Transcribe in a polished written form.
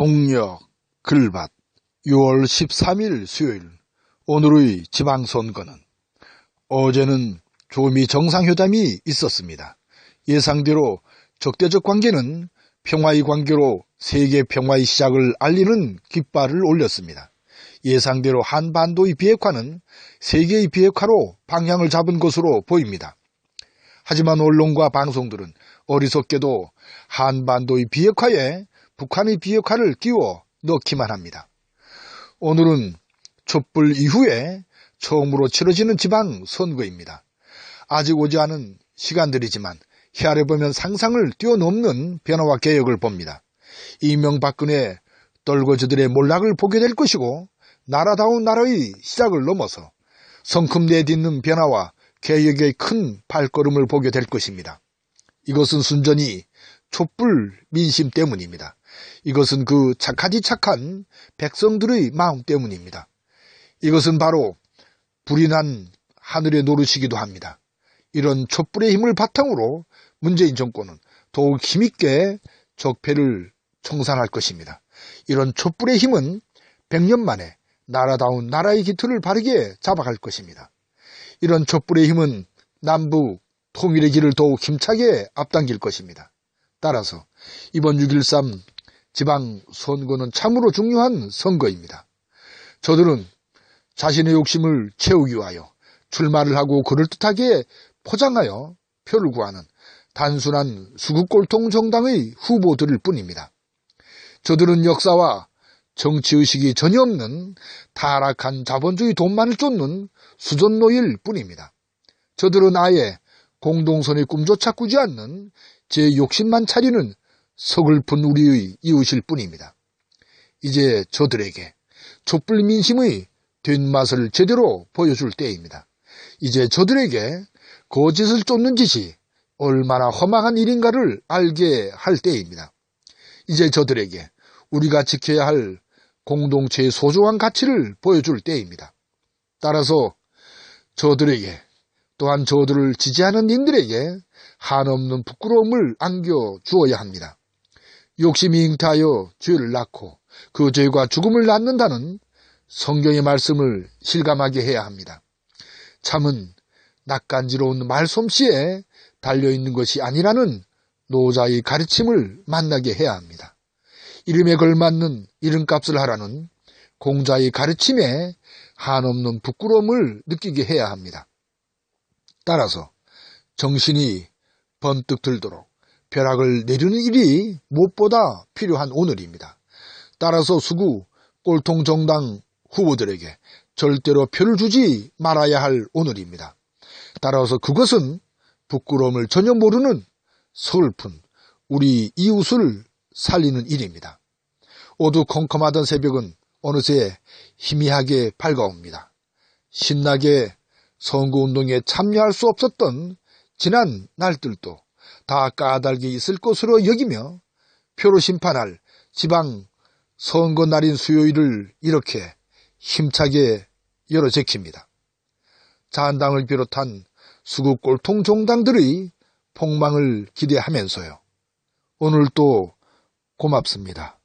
동력, 글밭, 6월 13일 수요일. 오늘의 지방선거는 어제는 조미 정상회담이 있었습니다. 예상대로 적대적 관계는 평화의 관계로 세계 평화의 시작을 알리는 깃발을 올렸습니다. 예상대로 한반도의 비핵화는 세계의 비핵화로 방향을 잡은 것으로 보입니다. 하지만 언론과 방송들은 어리석게도 한반도의 비핵화에 북한의 비핵화를 끼워 넣기만 합니다. 오늘은 촛불 이후에 처음으로 치러지는 지방선거입니다. 아직 오지 않은 시간들이지만 헤아려보면 상상을 뛰어넘는 변화와 개혁을 봅니다. 이명박근혜 떨거지들의 몰락을 보게 될 것이고, 나라다운 나라의 시작을 넘어서 성큼 내딛는 변화와 개혁의 큰 발걸음을 보게 될 것입니다. 이것은 순전히 촛불 민심 때문입니다. 이것은 그 착하디 착한 백성들의 마음 때문입니다. 이것은 바로 불이 난 하늘의 노릇이기도 합니다. 이런 촛불의 힘을 바탕으로 문재인 정권은 더욱 힘있게 적폐를 청산할 것입니다. 이런 촛불의 힘은 100년 만에 나라다운 나라의 기틀을 바르게 잡아갈 것입니다. 이런 촛불의 힘은 남북 통일의 길을 더욱 힘차게 앞당길 것입니다. 따라서 이번 6.13 지방선거는 참으로 중요한 선거입니다. 저들은 자신의 욕심을 채우기 위하여 출마를 하고 그럴듯하게 포장하여 표를 구하는 단순한 수국골통 정당의 후보들일 뿐입니다. 저들은 역사와 정치의식이 전혀 없는 타락한 자본주의 돈만을 쫓는 수존노일 뿐입니다. 저들은 아예 공동선의 꿈조차 꾸지 않는 제 욕심만 차리는 서글픈 우리의 이웃일 뿐입니다. 이제 저들에게 촛불 민심의 뒷맛을 제대로 보여줄 때입니다. 이제 저들에게 거짓을 쫓는 짓이 얼마나 험악한 일인가를 알게 할 때입니다. 이제 저들에게 우리가 지켜야 할 공동체의 소중한 가치를 보여줄 때입니다. 따라서 저들에게, 또한 저들을 지지하는 님들에게 한없는 부끄러움을 안겨주어야 합니다. 욕심이 잉태하여 죄를 낳고 그 죄가 죽음을 낳는다는 성경의 말씀을 실감하게 해야 합니다. 참은 낯간지러운 말솜씨에 달려있는 것이 아니라는 노자의 가르침을 만나게 해야 합니다. 이름에 걸맞는 이름값을 하라는 공자의 가르침에 한없는 부끄러움을 느끼게 해야 합니다. 따라서 정신이 번뜩 들도록 벼락을 내리는 일이 무엇보다 필요한 오늘입니다. 따라서 수구 꼴통 정당 후보들에게 절대로 표를 주지 말아야 할 오늘입니다. 따라서 그것은 부끄러움을 전혀 모르는 서글픈 우리 이웃을 살리는 일입니다. 어두컴컴하던 새벽은 어느새 희미하게 밝아옵니다. 신나게 선거운동에 참여할 수 없었던 지난 날들도 다 까닭이 있을 것으로 여기며 표로 심판할 지방 선거 날인 수요일을 이렇게 힘차게 열어 제킵니다. 자한당을 비롯한 수국 꼴통 정당들의 폭망을 기대하면서요. 오늘도 고맙습니다.